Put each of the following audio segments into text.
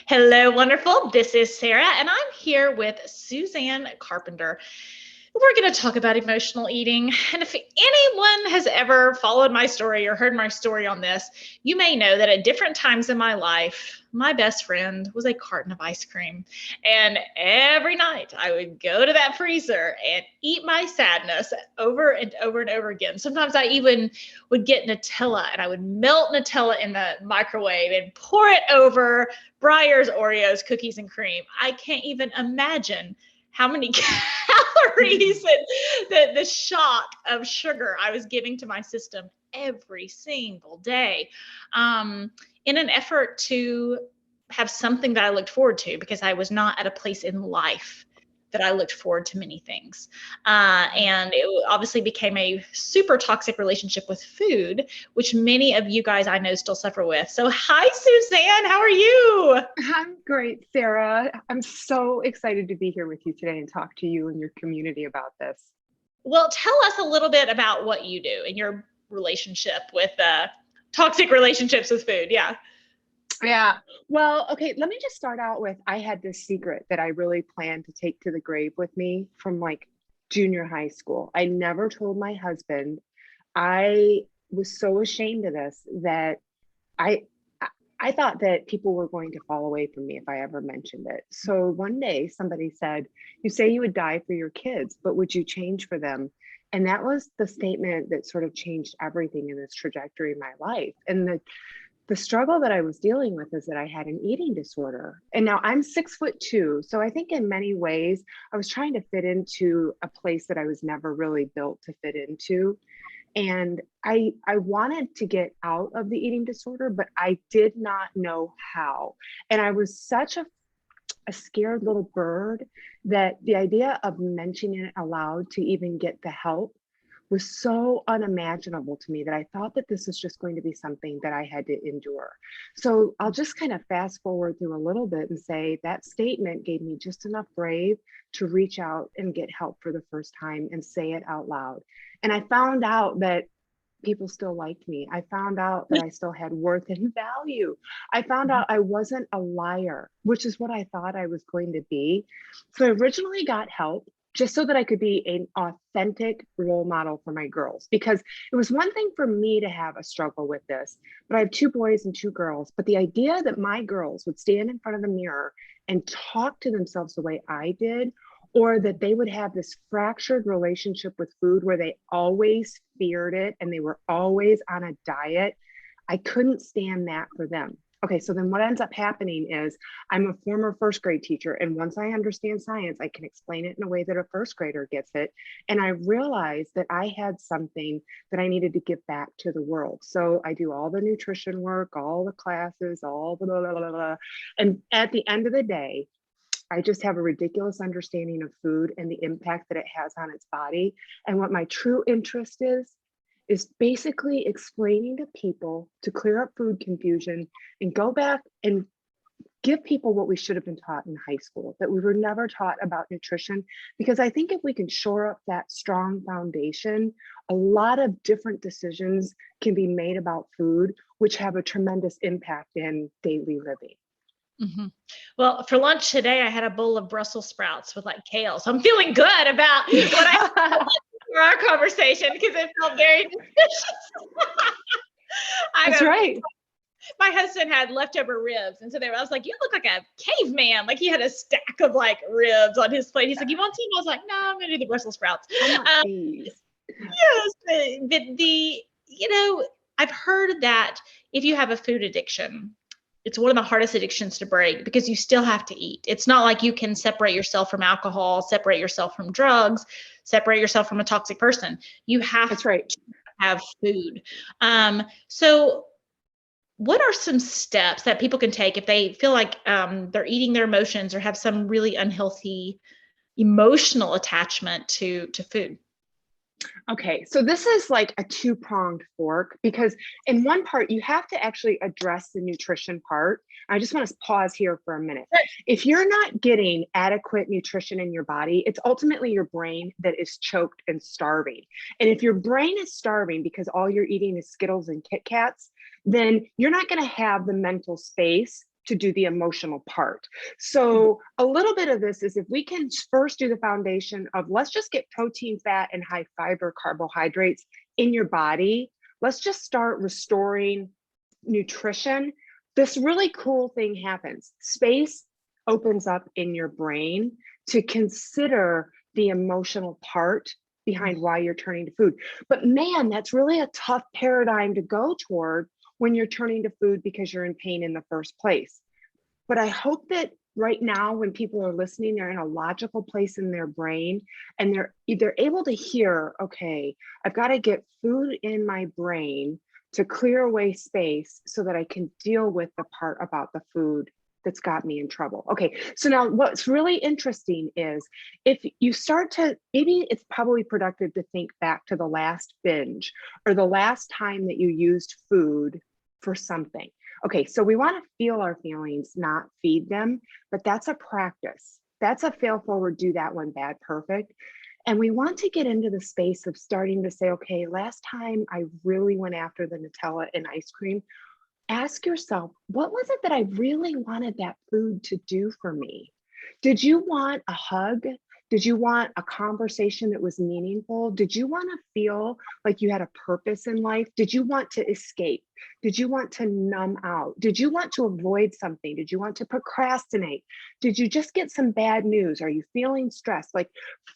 Hello, wonderful. This is Sarah, and I'm here with Suzanne Carpenter. We're going to talk about emotional eating. And if anyone has ever followed my story or heard my story on this, you may know that at different times in my life, my best friend was a carton of ice cream. And every night I would go to that freezer and eat my sadness over and over and over again. Sometimes I even would get Nutella and I would melt Nutella in the microwave and pour it over Breyer's Oreos, cookies, and cream. I can't even imagine how many calories and the shock of sugar I was giving to my system every single day, in an effort to have something that I looked forward to, because I was not at a place in life that I looked forward to many things. And it obviously became a super toxic relationship with food, which many of you guys I know still suffer with. So hi, Suzanne, how are you? I'm great, Sarah. I'm so excited to be here with you today and talk to you and your community about this. Well, tell us a little bit about what you do in your relationship with toxic relationships with food. Yeah. Yeah. Well, okay, let me just start out with I had this secret that I really planned to take to the grave with me from like junior high school. I never told my husband. I was so ashamed of this that I I thought that people were going to fall away from me if I ever mentioned it. So one day somebody said, "You say you would die for your kids, but would you change for them?" And that was the statement that sort of changed everything in this trajectory of my life. And the struggle that I was dealing with is that I had an eating disorder. And now I'm 6'2". So I think in many ways, I was trying to fit into a place that I was never really built to fit into. And I wanted to get out of the eating disorder, but I did not know how. And I was such a scared little bird that the idea of mentioning it aloud to even get the help was so unimaginable to me that I thought that this was just going to be something that I had to endure. So I'll just kind of fast forward through a little bit and say that statement gave me just enough brave to reach out and get help for the first time and say it out loud. And I found out that people still liked me. I found out that I still had worth and value. I found out I wasn't a liar, which is what I thought I was going to be. So I originally got help just so that I could be an authentic role model for my girls, because it was one thing for me to have a struggle with this, but I have two boys and two girls. But the idea that my girls would stand in front of the mirror and talk to themselves the way I did, or that they would have this fractured relationship with food where they always feared it and they were always on a diet, I couldn't stand that for them. Okay, so then what ends up happening is I'm a former first grade teacher. And once I understand science, I can explain it in a way that a first grader gets it. And I realized that I had something that I needed to give back to the world. So I do all the nutrition work, all the classes, all the blah, blah, blah, blah. And at the end of the day, I just have a ridiculous understanding of food and the impact that it has on its body. And what my true interest is basically explaining to people to clear up food confusion and go back and give people what we should have been taught in high school, that we were never taught about nutrition. Because I think if we can shore up that strong foundation, a lot of different decisions can be made about food, which have a tremendous impact in daily living. Mm-hmm. Well, for lunch today, I had a bowl of Brussels sprouts with like kale. So I'm feeling good about what I for our conversation, because it felt very delicious. That's right. My husband had leftover ribs. And so I was like, "You look like a caveman." Like he had a stack of like ribs on his plate. He's like, "You want some?" I was like, "No, I'm going to do the Brussels sprouts." Yes. But I've heard that if you have a food addiction, it's one of the hardest addictions to break, because you still have to eat. It's not like you can separate yourself from alcohol, separate yourself from drugs, separate yourself from a toxic person. You have That's right. to have food. So what are some steps that people can take if they feel like they're eating their emotions or have some really unhealthy emotional attachment to food? Okay, so this is like a two-pronged fork, because in one part, you have to actually address the nutrition part. I just want to pause here for a minute. Right. If you're not getting adequate nutrition in your body, it's ultimately your brain that is choked and starving. And if your brain is starving because all you're eating is Skittles and Kit Kats, then you're not going to have the mental space to do the emotional part. So a little bit of this is if we can first do the foundation of let's just get protein, fat, and high fiber carbohydrates in your body. Let's just start restoring nutrition. This really cool thing happens. Space opens up in your brain to consider the emotional part behind why you're turning to food. But man, that's really a tough paradigm to go toward when you're turning to food because you're in pain in the first place. But I hope that right now, when people are listening, they're in a logical place in their brain and they're either able to hear, okay, I've got to get food in my brain to clear away space so that I can deal with the part about the food that's got me in trouble. Okay, so now what's really interesting is if you start to, maybe it's probably productive to think back to the last binge or the last time that you used food for something. Okay, so we want to feel our feelings, not feed them, but that's a practice. That's a fail forward, do that one bad, perfect. And we want to get into the space of starting to say, okay, last time I really went after the Nutella and ice cream. Ask yourself, what was it that I really wanted that food to do for me? Did you want a hug? Did you want a conversation that was meaningful? Did you want to feel like you had a purpose in life? Did you want to escape? Did you want to numb out? Did you want to avoid something? Did you want to procrastinate? Did you just get some bad news? Are you feeling stressed? Like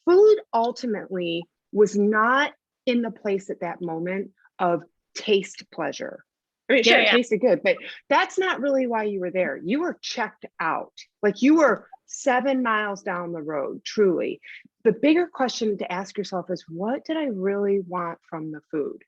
food ultimately was not in the place at that moment of taste pleasure. I mean, sure, it tasted good, but that's not really why you were there. You were checked out. Like you were 7 miles down the road, truly. The bigger question to ask yourself is, what did I really want from the food?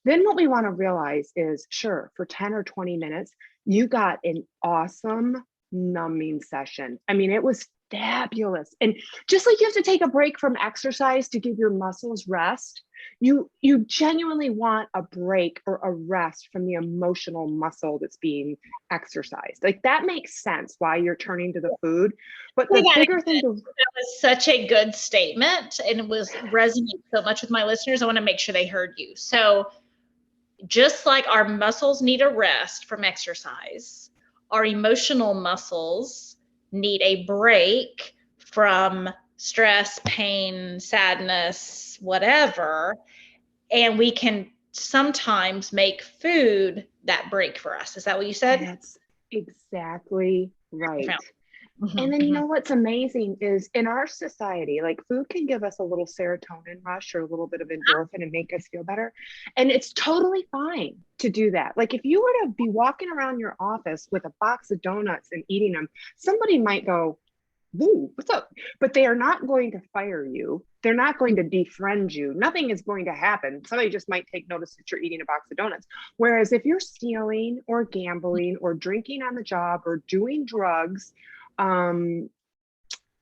Then what we want to realize is, sure, for 10 or 20 minutes, you got an awesome numbing session. I mean, it was fabulous. And just like you have to take a break from exercise to give your muscles rest, you genuinely want a break or a rest from the emotional muscle that's being exercised. Like that makes sense why you're turning to the food. But the bigger thing that was such a good statement and it was resonating so much with my listeners. I want to make sure they heard you. So just like our muscles need a rest from exercise, our emotional muscles need a break from stress, pain, sadness, whatever. And we can sometimes make food that break for us. Is that what you said? That's exactly right. And then you know what's amazing is in our society, like food can give us a little serotonin rush or a little bit of endorphin and make us feel better. And it's totally fine to do that. Like if you were to be walking around your office with a box of donuts and eating them, somebody might go, "Ooh, what's up?" But they are not going to fire you. They're not going to befriend you. Nothing is going to happen. Somebody just might take notice that you're eating a box of donuts. Whereas if you're stealing or gambling or drinking on the job or doing drugs,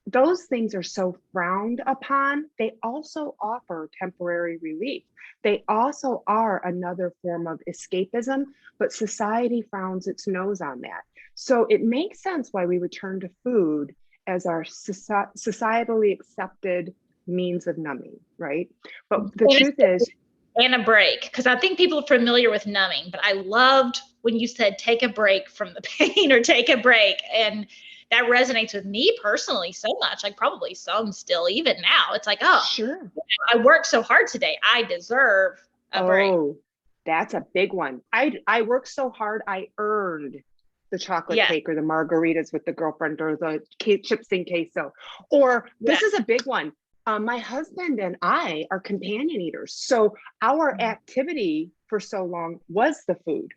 those things are so frowned upon. They also offer temporary relief. They also are another form of escapism, but society frowns its nose on that. So it makes sense why we would turn to food as our societally accepted means of numbing, right? But the truth is, and a break, because I think people are familiar with numbing, but I loved when you said take a break from the pain or take a break. And that resonates with me personally so much, like probably some still even now. It's like, oh, sure, I worked so hard today. I deserve a break. Oh, that's a big one. I worked so hard, I earned the chocolate cake or the margaritas with the girlfriend or the chips and queso. Or this is a big one. My husband and I are companion eaters. So our activity for so long was the food.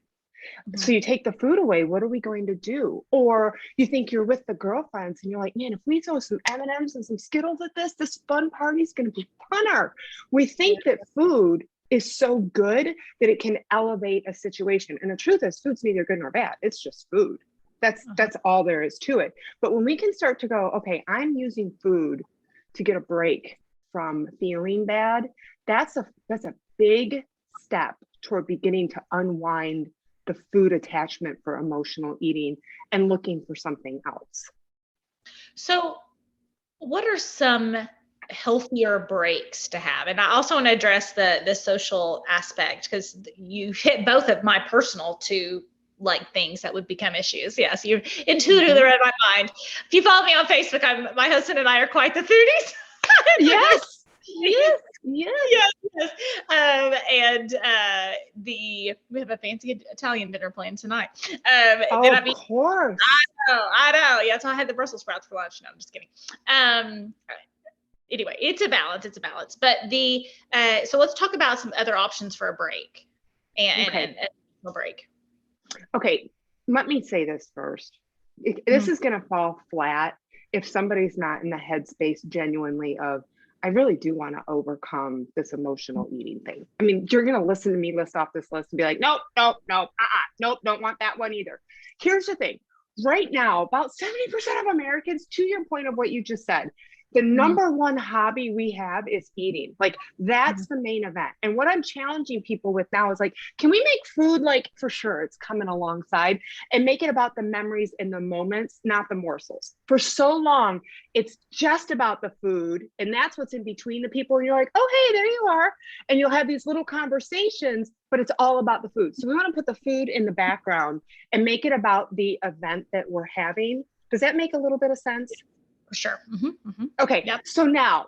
So you take the food away, what are we going to do? Or you think you're with the girlfriends and you're like, man, if we throw some M&Ms and some Skittles at this fun party is going to be funner. We think that food is so good that it can elevate a situation. And the truth is, food's neither good nor bad. It's just food. That's all there is to it. But when we can start to go, okay, I'm using food to get a break from feeling bad, that's a big step toward beginning to unwind the food attachment for emotional eating and looking for something else. So what are some healthier breaks to have? And I also want to address the social aspect, because you hit both of my personal two like things that would become issues. Yes, you intuitively read my mind. If you follow me on Facebook, my husband and I are quite the foodies. Yes. Yes. Yes. Yes. And we have a fancy Italian dinner planned tonight. Of course. I know. Yeah, so I had the Brussels sprouts for lunch. No, I'm just kidding. Anyway, it's a balance. But so let's talk about some other options for a break and a break. Okay, let me say this first. This is going to fall flat if somebody's not in the headspace genuinely of, I really do want to overcome this emotional eating thing. I mean, you're going to listen to me list off this list and be like, nope, don't want that one either. Here's the thing. Right now, about 70% of Americans, to your point of what you just said, the number one hobby we have is eating. Like, that's the main event. And what I'm challenging people with now is like, can we make food, like, for sure it's coming alongside, and make it about the memories and the moments, not the morsels. For so long, it's just about the food, and that's what's in between the people. And you're like, oh, hey, there you are. And you'll have these little conversations, but it's all about the food. So we want to put the food in the background and make it about the event that we're having. Does that make a little bit of sense? For sure. Okay. Yep. So now,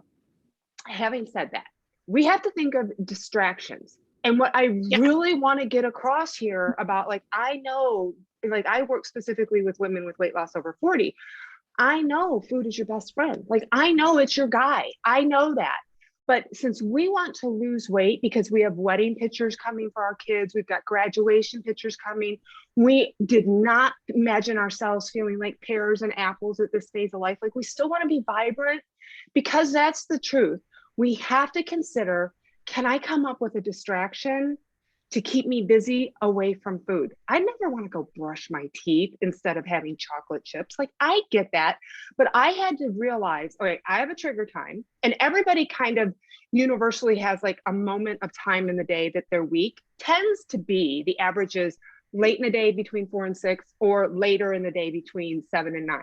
having said that, we have to think of distractions. And what I really want to get across here about, like, I know, like, I work specifically with women with weight loss over 40. I know food is your best friend. Like, I know it's your guy. I know that. But since we want to lose weight because we have wedding pictures coming for our kids, we've got graduation pictures coming, we did not imagine ourselves feeling like pears and apples at this phase of life. Like, we still want to be vibrant, because that's the truth. We have to consider, can I come up with a distraction to keep me busy away from food? I never want to go brush my teeth instead of having chocolate chips. Like, I get that, but I had to realize, okay, I have a trigger time, and everybody kind of universally has like a moment of time in the day that their week tends to be, the average is late in the day between 4 and 6, or later in the day between 7 and 9.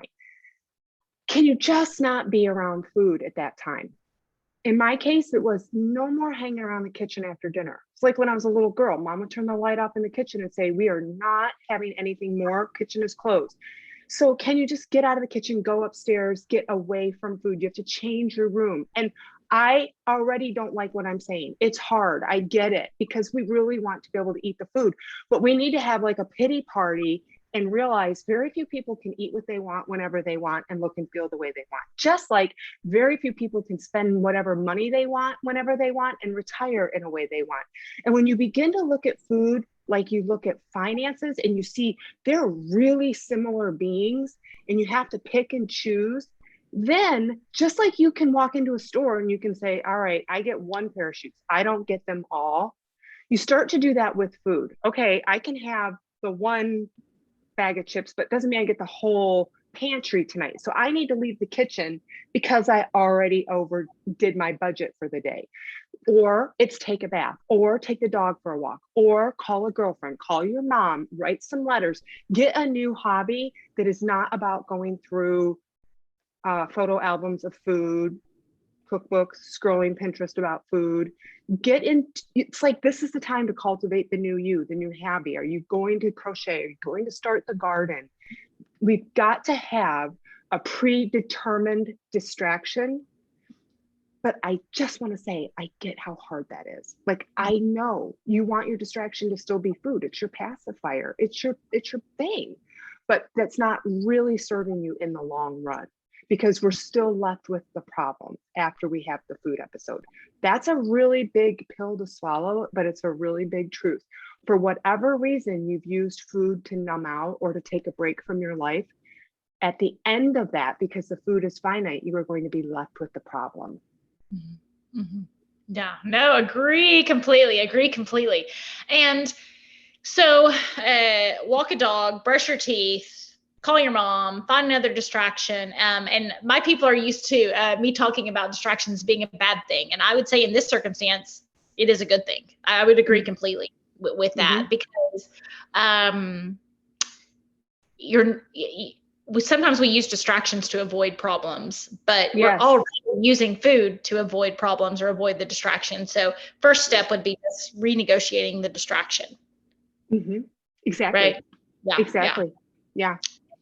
Can you just not be around food at that time? In my case, it was no more hanging around the kitchen after dinner. It's like when I was a little girl, mom would turn the light off in the kitchen and say, we are not having anything more. Kitchen is closed. So can you just get out of the kitchen, go upstairs, get away from food? You have to change your room. And I already don't like what I'm saying. It's hard. I get it, because we really want to be able to eat the food, but we need to have like a pity party and realize very few people can eat what they want whenever they want and look and feel the way they want. Just like very few people can spend whatever money they want whenever they want and retire in a way they want. And when you begin to look at food like you look at finances, and you see they're really similar beings, and you have to pick and choose, then just like you can walk into a store and you can say, all right, I get one pair of shoes, I don't get them all. You start to do that with food. Okay, I can have the one bag of chips, but doesn't mean I get the whole pantry tonight. So I need to leave the kitchen because I already overdid my budget for the day. Or it's take a bath, or take the dog for a walk, or call a girlfriend, call your mom, write some letters, get a new hobby that is not about going through photo albums of food, cookbooks, scrolling Pinterest about food. Get in. It's like, this is the time to cultivate the new you, the new hobby. Are you going to crochet? Are you going to start the garden? We've got to have a predetermined distraction. But I just want to say, I get how hard that is. Like, I know you want your distraction to still be food. It's your pacifier. It's your thing. But that's not really serving you in the long run, because we're still left with the problem after we have the food episode. That's a really big pill to swallow, but it's a really big truth. For whatever reason you've used food to numb out or to take a break from your life, at the end of that, because the food is finite, you are going to be left with the problem. Yeah, no, agree completely. And so walk a dog, brush your teeth, call your mom, find another distraction. And my people are used to me talking about distractions being a bad thing. And I would say in this circumstance, it is a good thing. I would agree completely with that, because sometimes we use distractions to avoid problems, but we're already using food to avoid problems or avoid the distraction. So first step would be just renegotiating the distraction. Exactly. Right. Yeah. Exactly. Yeah.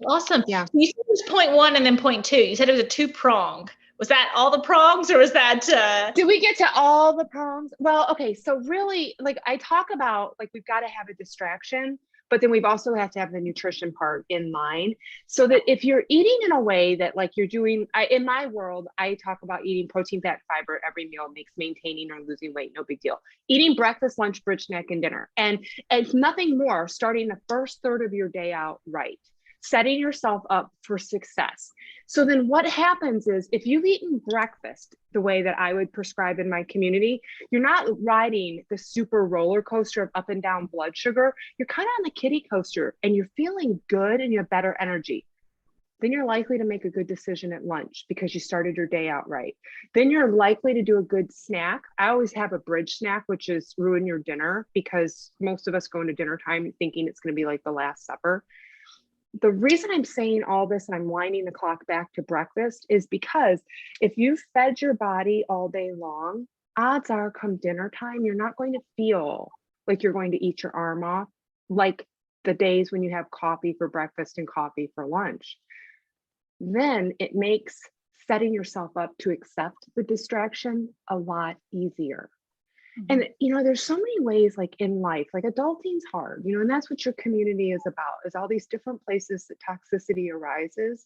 Awesome. Yeah. You said it was point one and then point two. You said it was a 2-prong. Was that all the prongs, or was that Did we get to all the prongs? Well, okay. So really, like I talk about, like we've got to have a distraction, but then we've also have to have the nutrition part in mind. So that if you're eating in a way that like you're doing, in my world, I talk about eating protein, fat, fiber every meal makes maintaining or losing weight no big deal. Eating breakfast, lunch, bridge, snack, and dinner. And it's nothing more, starting the first third of your day out right, setting yourself up for success. So then what happens is if you've eaten breakfast the way that I would prescribe in my community, you're not riding the super roller coaster of up and down blood sugar. You're kind of on the kiddie coaster and you're feeling good and you have better energy. Then you're likely to make a good decision at lunch because you started your day out right. Then you're likely to do a good snack. I always have a bridge snack, which is ruin your dinner, because most of us go into dinner time thinking it's going to be like the Last Supper. The reason I'm saying all this and I'm winding the clock back to breakfast is because if you've fed your body all day long, odds are come dinner time, you're not going to feel like you're going to eat your arm off like the days when you have coffee for breakfast and coffee for lunch. Then it makes setting yourself up to accept the distraction a lot easier. And, there's so many ways like in life, like adulting's hard, and that's what your community is about, is all these different places that toxicity arises.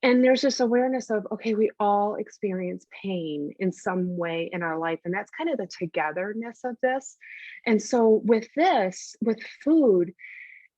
And there's this awareness of, okay, we all experience pain in some way in our life. And that's kind of the togetherness of this. And so with food,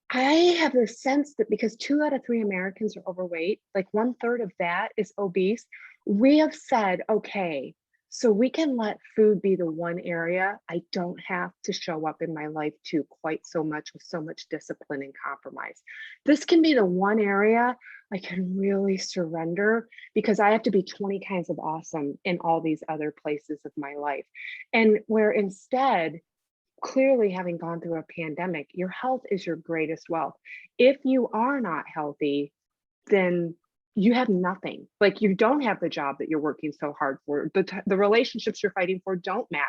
I have the sense that because 2 out of 3 Americans are overweight, like 1/3 of that is obese, we have said, okay, so we can let food be the one area I don't have to show up in my life to quite so much with so much discipline and compromise. This can be the one area I can really surrender because I have to be 20 kinds of awesome in all these other places of my life. And where instead, clearly having gone through a pandemic, your health is your greatest wealth. If you are not healthy, then you have nothing. Like you don't have the job that you're working so hard for. The relationships you're fighting for don't matter.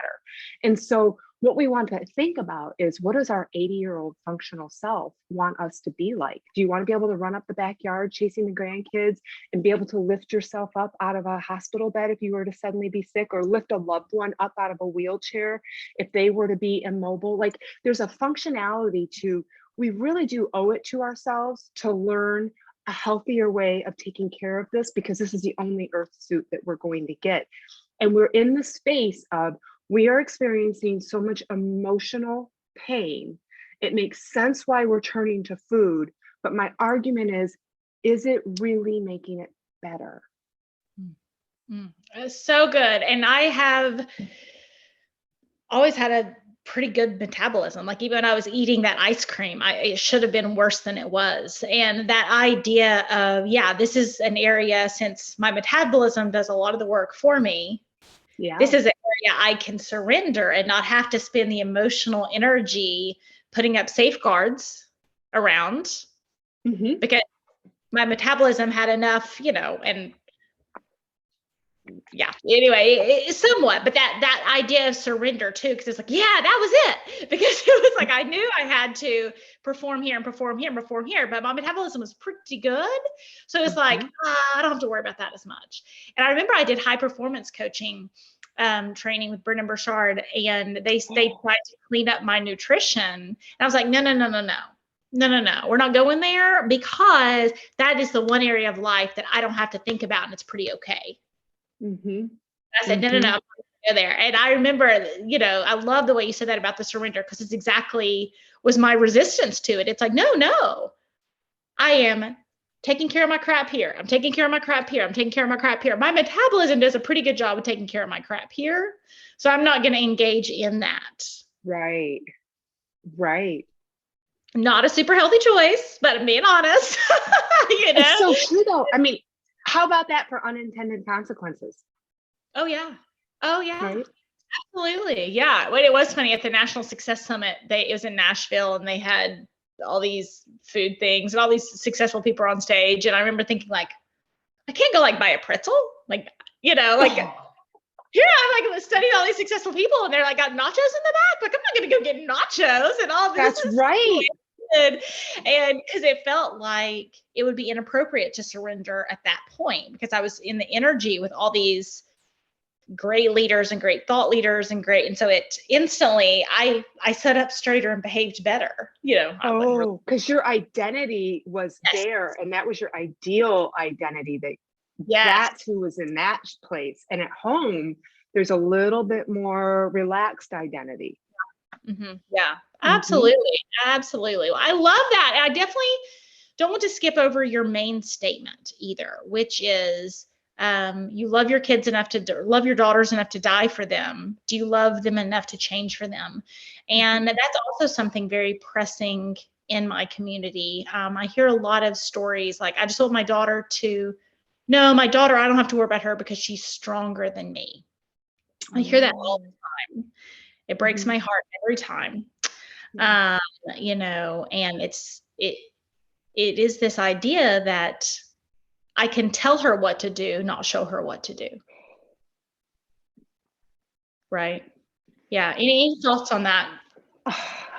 And so what we want to think about is, what does our 80-year-old functional self want us to be like? Do you want to be able to run up the backyard chasing the grandkids and be able to lift yourself up out of a hospital bed if you were to suddenly be sick, or lift a loved one up out of a wheelchair if they were to be immobile? Like there's a functionality to, we really do owe it to ourselves to learn a healthier way of taking care of this, because this is the only earth suit that we're going to get. And we're in the space of, we are experiencing so much emotional pain. It makes sense why we're turning to food. But my argument is it really making it better? So good. And I have always had a pretty good metabolism. Like even when I was eating that ice cream, it should have been worse than it was. And that idea of, this is an area, since my metabolism does a lot of the work for me. Yeah. This is an area I can surrender and not have to spend the emotional energy putting up safeguards around, because my metabolism had enough, and anyway, somewhat, but that idea of surrender too, because it's like, that was it, because it was like I knew I had to perform here and perform here and perform here, but my metabolism was pretty good, so it's like I don't have to worry about that as much. And I remember I did high performance coaching training with Brendan Burchard, and they tried to clean up my nutrition, and I was like, no, we're not going there, because that is the one area of life that I don't have to think about, and it's pretty okay. I said, no, I'm not going to go there. And I remember, I love the way you said that about the surrender, because it's exactly was my resistance to it. It's like, no, I am taking care of my crap here. I'm taking care of my crap here. I'm taking care of my crap here. My metabolism does a pretty good job of taking care of my crap here. So I'm not going to engage in that. Right. Not a super healthy choice, but I'm being honest. It's so true though. I mean, how about that for unintended consequences? Oh yeah. Right? Absolutely. Yeah. Well, it was funny at the National Success Summit. It was in Nashville, and they had all these food things and all these successful people on stage. And I remember thinking, like, I can't go buy a pretzel. Here I'm studying all these successful people, and they're got nachos in the back. Like, I'm not going to go get nachos and all this. That's right. And because it felt like it would be inappropriate to surrender at that point, because I was in the energy with all these great leaders and great thought leaders and so it instantly, I sat up straighter and behaved better, Oh, because your identity was Yes. there, and that was your ideal identity, Yes. that's who was in that place. And at home, there's a little bit more relaxed identity. Mm-hmm. Yeah, absolutely. Absolutely. I love that. I definitely don't want to skip over your main statement either, which is you love your kids enough to love your daughters enough to die for them. Do you love them enough to change for them? And that's also something very pressing in my community. I hear a lot of stories like, I just want my daughter to, no, my daughter, I don't have to worry about her because she's stronger than me. I hear that all the time. It breaks my heart every time. And it is this idea that I can tell her what to do, not show her what to do. Right? Yeah. Any thoughts on that?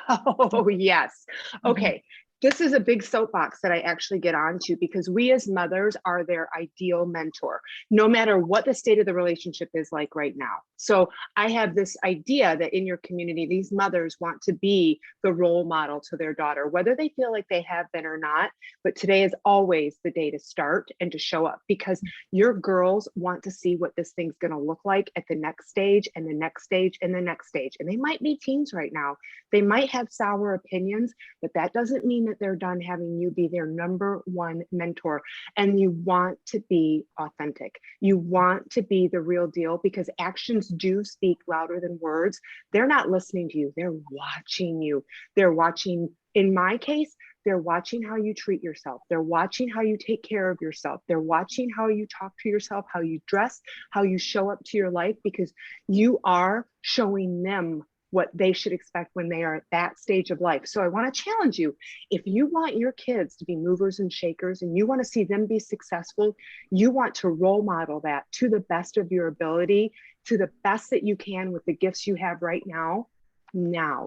Oh, yes. Okay. This is a big soapbox that I actually get onto, because we as mothers are their ideal mentor, no matter what the state of the relationship is like right now. So I have this idea that in your community, these mothers want to be the role model to their daughter, whether they feel like they have been or not. But today is always the day to start and to show up, because your girls want to see what this thing's going to look like at the next stage and the next stage and the next stage. And they might be teens right now. They might have sour opinions, but that doesn't mean that they're done having you be their number one mentor. And you want to be authentic. You want to be the real deal, because actions do speak louder than words. They're not listening to you. They're watching you. They're watching, in my case, they're watching how you treat yourself. They're watching how you take care of yourself. They're watching how you talk to yourself, how you dress, how you show up to your life, because you are showing them what they should expect when they are at that stage of life. So I want to challenge you. If you want your kids to be movers and shakers and you want to see them be successful, you want to role model that to the best of your ability, to the best that you can with the gifts you have right now,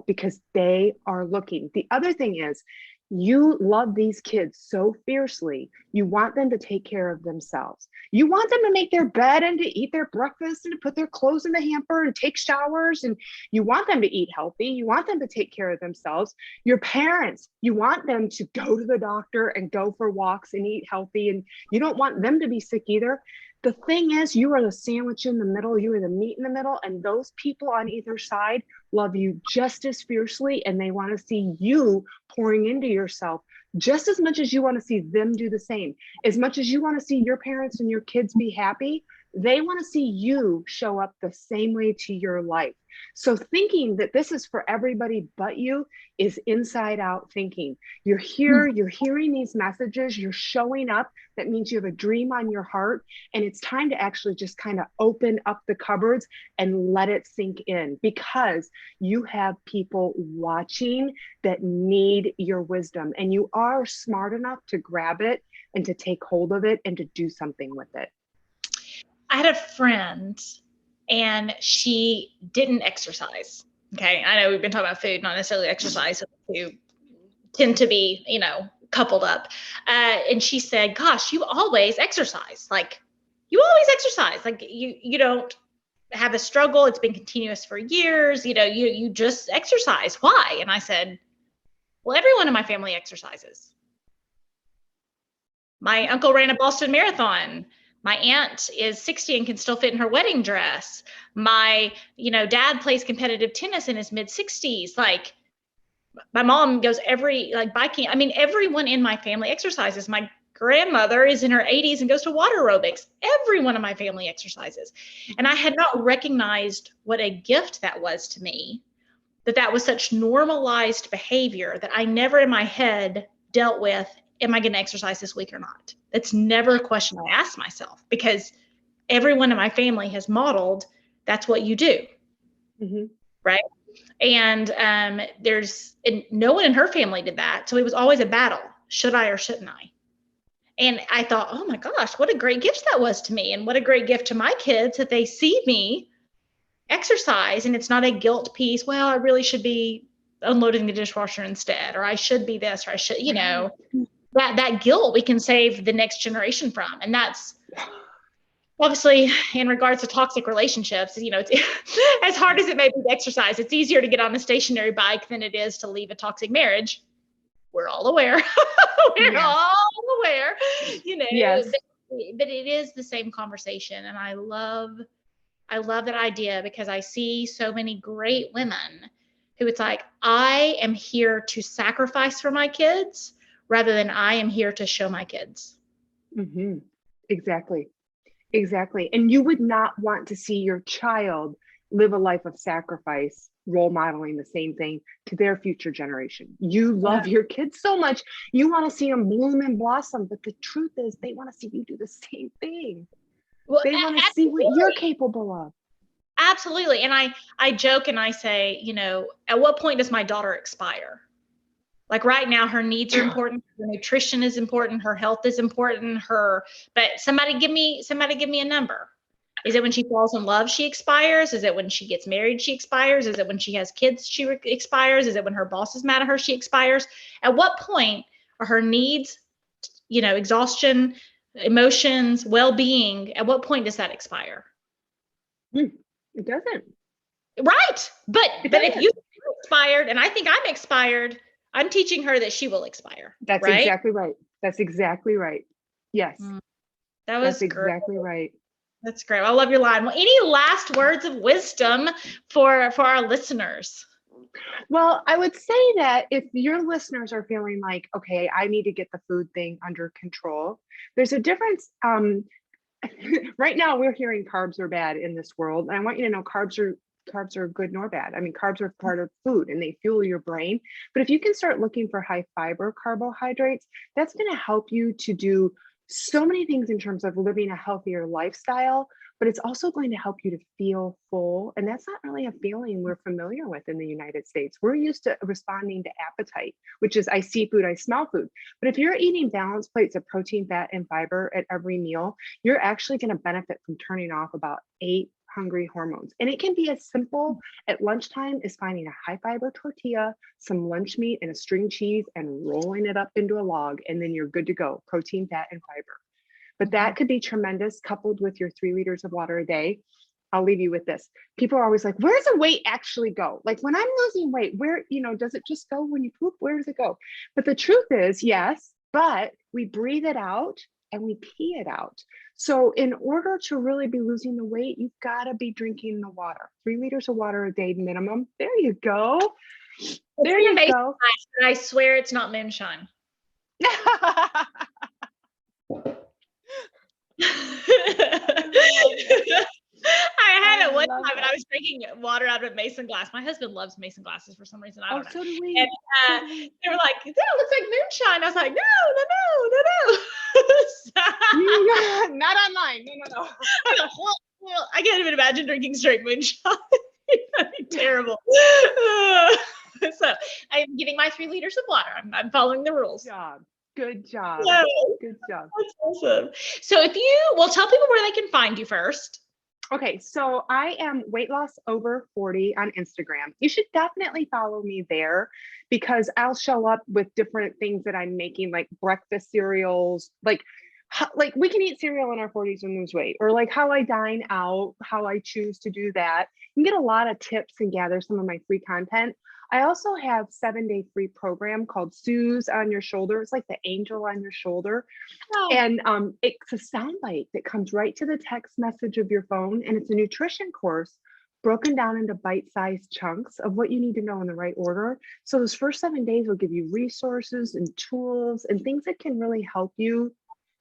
because they are looking. The other thing is, you love these kids so fiercely. You want them to take care of themselves. You want them to make their bed and to eat their breakfast and to put their clothes in the hamper and take showers. And you want them to eat healthy. You want them to take care of themselves. Your parents, you want them to go to the doctor and go for walks and eat healthy. And you don't want them to be sick either. The thing is, you are the sandwich in the middle, you are the meat in the middle, and those people on either side love you just as fiercely, and they want to see you pouring into yourself just as much as you want to see them do the same. As much as you want to see your parents and your kids be happy, they want to see you show up the same way to your life. So thinking that this is for everybody but you is inside out thinking. You're here, you're hearing these messages, you're showing up. That means you have a dream on your heart, and it's time to actually just kind of open up the cupboards and let it sink in, because you have people watching that need your wisdom, and you are smart enough to grab it and to take hold of it and to do something with it. I had a friend and she didn't exercise. Okay. I know we've been talking about food, not necessarily exercise. You tend to be, coupled up. And she said, gosh, you always exercise. Like you always exercise. Like you don't have a struggle. It's been continuous for years. You just exercise. Why? And I said, well, everyone in my family exercises. My uncle ran a Boston Marathon. My aunt is 60 and can still fit in her wedding dress. My, dad plays competitive tennis in his mid 60s. Like my mom goes biking. I mean, everyone in my family exercises. My grandmother is in her 80s and goes to water aerobics. Everyone in my family exercises. And I had not recognized what a gift that was to me, that was such normalized behavior that I never in my head dealt with, am I going to exercise this week or not? That's never a question I asked myself, because everyone in my family has modeled that's what you do. Right. And no one in her family did that. So it was always a battle. Should I or shouldn't I? And I thought, oh my gosh, what a great gift that was to me. And what a great gift to my kids that they see me exercise. And it's not a guilt piece. Well, I really should be unloading the dishwasher instead, or I should be this, or I should, that guilt we can save the next generation from. And that's obviously in regards to toxic relationships, it's, as hard as it may be to exercise, it's easier to get on a stationary bike than it is to leave a toxic marriage. We're all aware. All aware, Yes. but it is the same conversation. And I love that idea, because I see so many great women who it's like, I am here to sacrifice for my kids rather than I am here to show my kids. Mm-hmm. Exactly. And you would not want to see your child live a life of sacrifice, role modeling the same thing to their future generation. You love your kids so much. You want to see them bloom and blossom. But the truth is, they want to see you do the same thing. Well, they want to see what you're capable of. Absolutely. And I joke and I say, at what point does my daughter expire? Like right now, her needs are important. Her nutrition is important. Her health is important. But somebody give me a number. Is it when she falls in love, she expires? Is it when she gets married, she expires? Is it when she has kids, she expires? Is it when her boss is mad at her, she expires? At what point are her needs, exhaustion, emotions, well-being, at what point does that expire? It doesn't. Right. But if you expired, and I think I'm expired, I'm teaching her that she will expire. That's right? exactly right. That's exactly right. Yes. That's exactly right. That's great. I love your line. Well, any last words of wisdom for our listeners? Well, I would say that if your listeners are feeling like, okay, I need to get the food thing under control, there's a difference. Right now we're hearing carbs are bad in this world. And I want you to know carbs are good nor bad. I mean, carbs are part of food and they fuel your brain. But if you can start looking for high fiber carbohydrates, that's going to help you to do so many things in terms of living a healthier lifestyle, but it's also going to help you to feel full. And that's not really a feeling we're familiar with in the United States. We're used to responding to appetite, which is I see food, I smell food. But if you're eating balanced plates of protein, fat, and fiber at every meal, you're actually going to benefit from turning off about 8 hungry hormones. And it can be as simple at lunchtime as finding a high fiber tortilla, some lunch meat, and a string cheese and rolling it up into a log. And then you're good to go. Protein, fat, and fiber. But that could be tremendous coupled with your 3 liters of water a day. I'll leave you with this. People are always like, where does the weight actually go? Like when I'm losing weight, where, does it just go when you poop? Where does it go? But the truth is, yes, but we breathe it out and we pee it out. So in order to really be losing the weight, you've got to be drinking the water. 3 liters of water a day minimum. There you go. There you go. I swear it's not moonshine. I had it one time and I was drinking water out of a mason glass. My husband loves mason glasses for some reason. I don't know. So do we. And they were like, that looks like moonshine. I was like, no. Not online. No. I can't even imagine drinking straight moonshine. That'd be terrible. So I'm getting my 3 liters of water. I'm following the rules. Good job. Yeah. Good job. That's awesome. So tell people where they can find you first. Okay, so I am Weight Loss Over 40 on Instagram. You should definitely follow me there because I'll show up with different things that I'm making, like breakfast cereals, like we can eat cereal in our 40s and lose weight, or like how I dine out, how I choose to do that. You can get a lot of tips and gather some of my free content. I also have 7-day free program called Suze on Your Shoulder. It's like the angel on your shoulder. Oh. And it's a soundbite that comes right to the text message of your phone. And it's a nutrition course broken down into bite-sized chunks of what you need to know in the right order. So those first 7 days will give you resources and tools and things that can really help you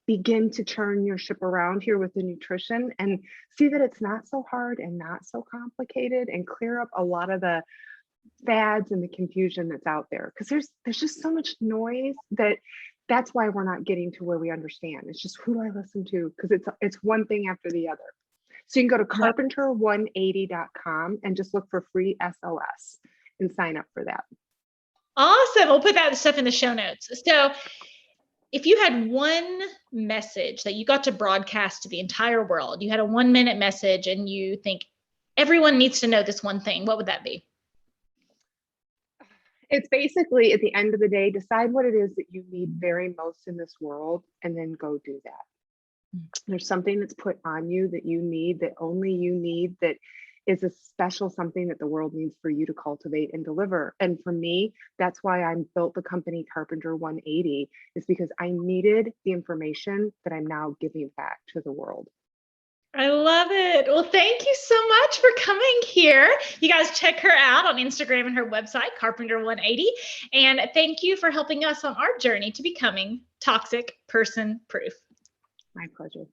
begin to turn your ship around here with the nutrition and see that it's not so hard and not so complicated, and clear up a lot of the fads and the confusion that's out there, because there's just so much noise that's why we're not getting to where we understand. It's just, who do I listen to? Because it's one thing after the other. So you can go to carpenter180.com and just look for free SOS and sign up for that. Awesome. We'll put that stuff in the show notes. So if you had one message that you got to broadcast to the entire world, you had a 1-minute message and you think everyone needs to know this one thing, what would that be? It's basically, at the end of the day, decide what it is that you need very most in this world and then go do that. There's something that's put on you that you need, that only you need, that is a special something that the world needs for you to cultivate and deliver. And for me, that's why I built the company Carpenter 180, is because I needed the information that I'm now giving back to the world. I love it. Well, thank you so much for coming here. You guys check her out on Instagram and her website, Carpenter 180. And thank you for helping us on our journey to becoming toxic person proof. My pleasure.